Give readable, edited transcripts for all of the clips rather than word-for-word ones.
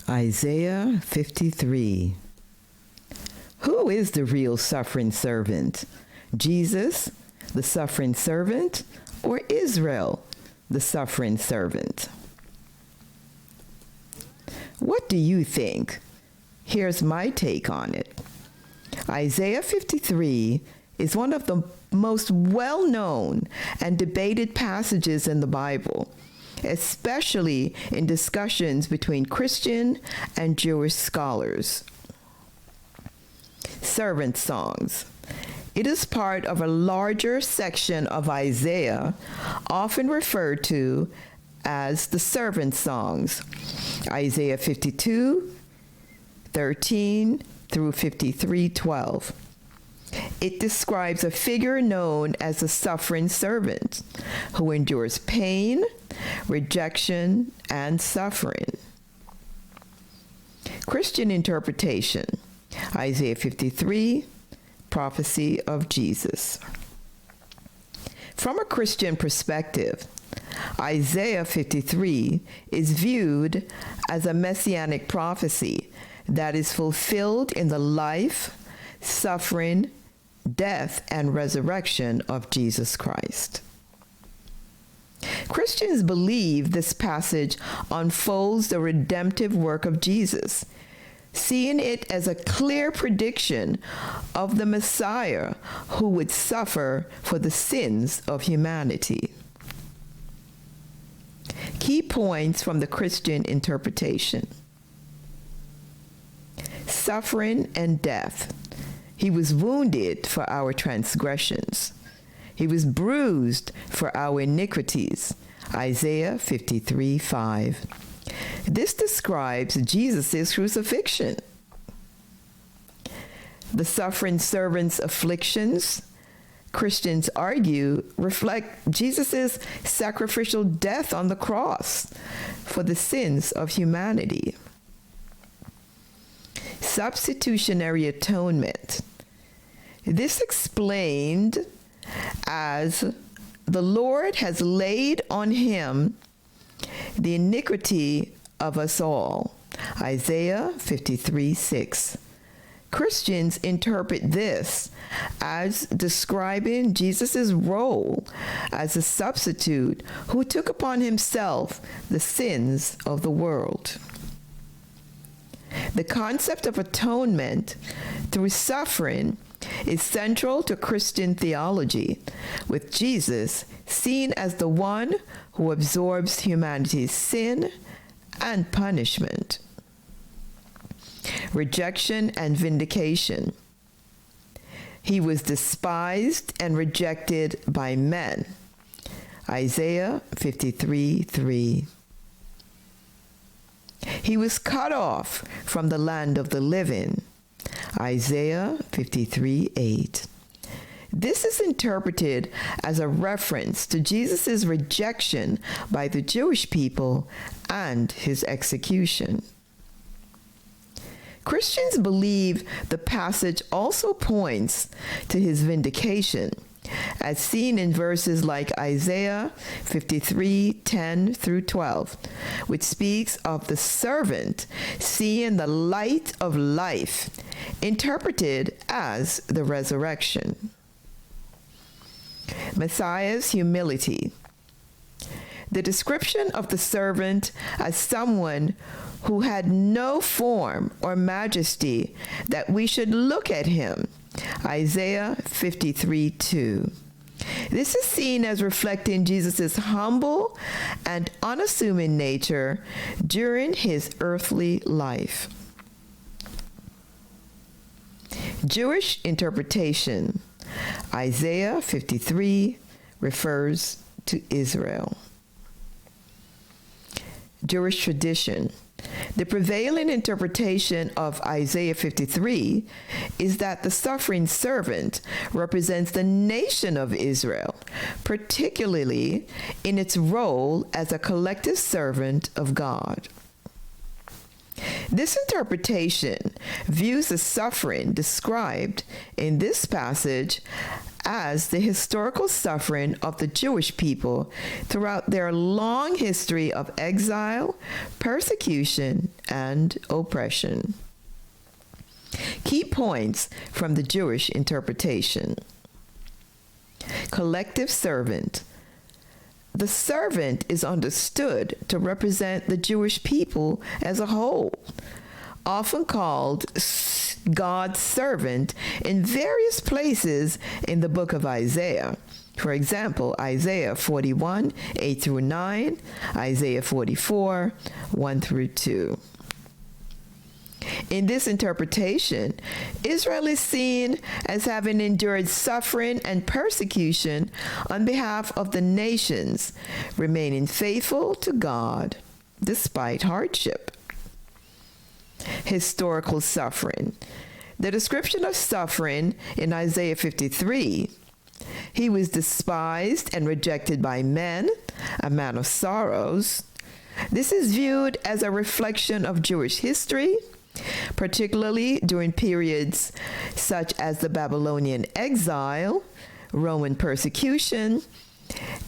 Isaiah 53. Who is the real suffering servant? Jesus, the suffering servant, or Israel, the suffering servant? What do you think? Here's my take on it. Isaiah 53 is one of the most well-known and debated passages in the Bible, especially in discussions between Christian and Jewish scholars. Servant songs. It is part of a larger section of Isaiah, often referred to as the servant songs. Isaiah 52:13 through 53:12. It describes a figure known as the suffering servant who endures pain, rejection, and suffering. Christian interpretation. Isaiah 53, prophecy of Jesus. From a Christian perspective, Isaiah 53 is viewed as a messianic prophecy that is fulfilled in the life, suffering, death, and resurrection of Jesus Christ. Christians believe this passage unfolds the redemptive work of Jesus, seeing it as a clear prediction of the Messiah who would suffer for the sins of humanity. Key points from the Christian interpretation. Suffering and death. He was wounded for our transgressions. He was bruised for our iniquities. Isaiah 53:5. This describes Jesus' crucifixion. The suffering servant's afflictions, Christians argue, reflect Jesus' sacrificial death on the cross for the sins of humanity. Substitutionary atonement. This explained as the Lord has laid on him the iniquity of us all. Isaiah 53:6. Christians interpret this as describing Jesus' role as a substitute who took upon himself the sins of the world. The concept of atonement through suffering is central to Christian theology, with Jesus seen as the one who absorbs humanity's sin and punishment. Rejection and vindication. He was despised and rejected by men. Isaiah 53:3. He was cut off from the land of the living. Isaiah 53:8. This is interpreted as a reference to Jesus' rejection by the Jewish people and his execution. Christians believe the passage also points to his vindication, as seen in verses like Isaiah 53:10 through 12, which speaks of the servant seeing the light of life, interpreted as the resurrection. Messiah's humility. The description of the servant as someone who had no form or majesty that we should look at him. Isaiah 53:2. This is seen as reflecting Jesus' humble and unassuming nature during his earthly life. Jewish interpretation. Isaiah 53 refers to Israel. Jewish tradition. The prevailing interpretation of Isaiah 53 is that the suffering servant represents the nation of Israel, particularly in its role as a collective servant of God. This interpretation views the suffering described in this passage as the historical suffering of the Jewish people throughout their long history of exile, persecution, and oppression. Key points from the Jewish interpretation. Collective servant. The servant is understood to represent the Jewish people as a whole, often called God's servant in various places in the book of Isaiah. For example, Isaiah 41, 8 through 9, Isaiah 44, 1 through 2. In this interpretation, Israel is seen as having endured suffering and persecution on behalf of the nations, remaining faithful to God despite hardship. Historical suffering. The description of suffering in Isaiah 53, he was despised and rejected by men, a man of sorrows. This is viewed as a reflection of Jewish history, particularly during periods such as the Babylonian exile, Roman persecution,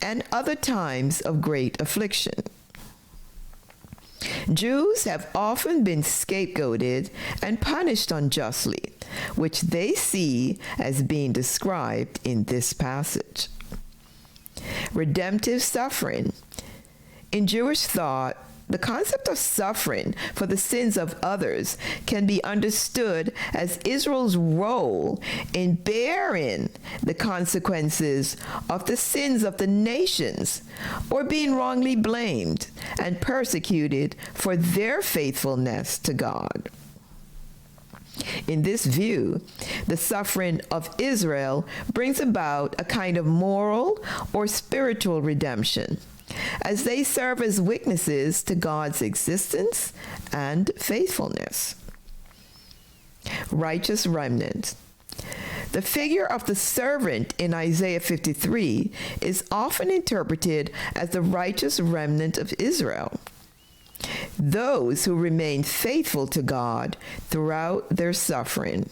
and other times of great affliction. Jews have often been scapegoated and punished unjustly, which they see as being described in this passage. Redemptive suffering. In Jewish thought, the concept of suffering for the sins of others can be understood as Israel's role in bearing the consequences of the sins of the nations, or being wrongly blamed and persecuted for their faithfulness to God. In this view, the suffering of Israel brings about a kind of moral or spiritual redemption, as they serve as witnesses to God's existence and faithfulness. Righteous remnant. The figure of the servant in Isaiah 53 is often interpreted as the righteous remnant of Israel, those who remain faithful to God throughout their suffering.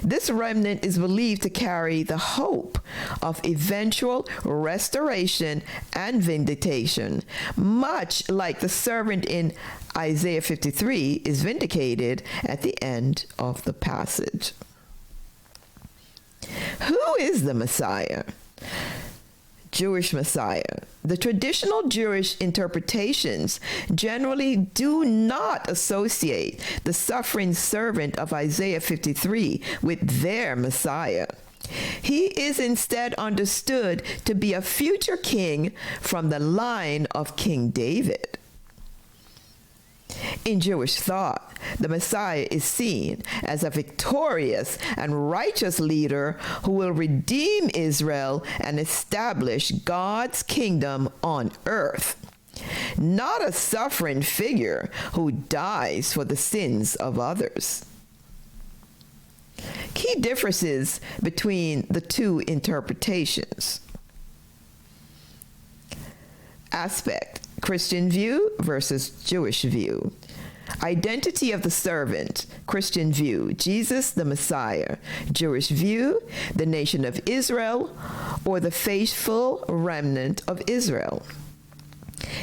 This remnant is believed to carry the hope of eventual restoration and vindication, much like the servant in Isaiah 53 is vindicated at the end of the passage. Who is the Messiah? Jewish Messiah. The traditional Jewish interpretations generally do not associate the suffering servant of Isaiah 53 with their Messiah. He is instead understood to be a future king from the line of King David. In Jewish thought, the Messiah is seen as a victorious and righteous leader who will redeem Israel and establish God's kingdom on earth, not a suffering figure who dies for the sins of others. Key differences between the two interpretations. Aspect: Christian view versus Jewish view. Identity of the servant, Christian view, Jesus the Messiah. Jewish view, the nation of Israel, or the faithful remnant of Israel.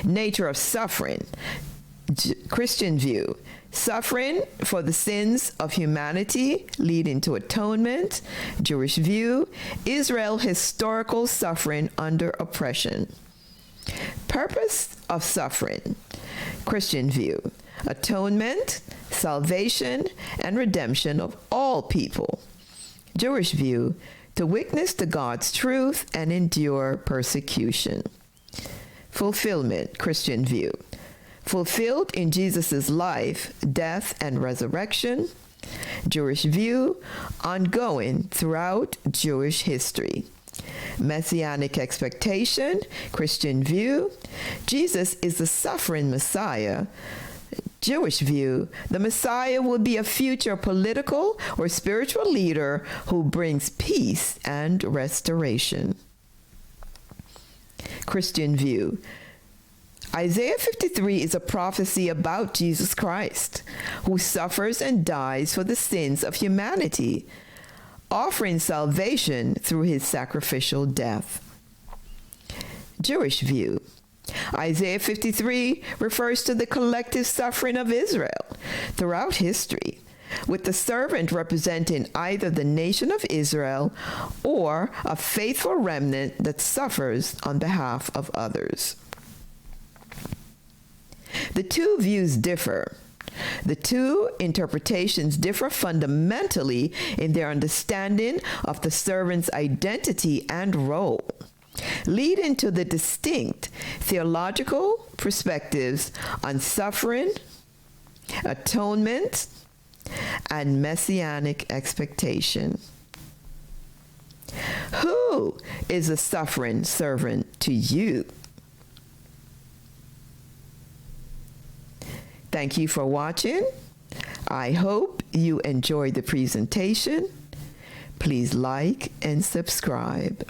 Nature of suffering, Christian view, suffering for the sins of humanity leading to atonement. Jewish view, Israel historical suffering under oppression. Purpose of suffering, Christian view, atonement, salvation, and redemption of all people. Jewish view, to witness to God's truth and endure persecution. Fulfillment, Christian view, fulfilled in Jesus' life, death, and resurrection. Jewish view, ongoing throughout Jewish history. Messianic expectation, Christian view, Jesus is the suffering Messiah. Jewish view, the Messiah will be a future political or spiritual leader who brings peace and restoration. Christian view, Isaiah 53 is a prophecy about Jesus Christ, who suffers and dies for the sins of humanity, offering salvation through his sacrificial death. Jewish view. Isaiah 53 refers to the collective suffering of Israel throughout history, with the servant representing either the nation of Israel or a faithful remnant that suffers on behalf of others. The two views differ. The two interpretations differ fundamentally in their understanding of the servant's identity and role, leading to the distinct theological perspectives on suffering, atonement, and messianic expectation. Who is a suffering servant to you? Thank you for watching. I hope you enjoyed the presentation. Please like and subscribe.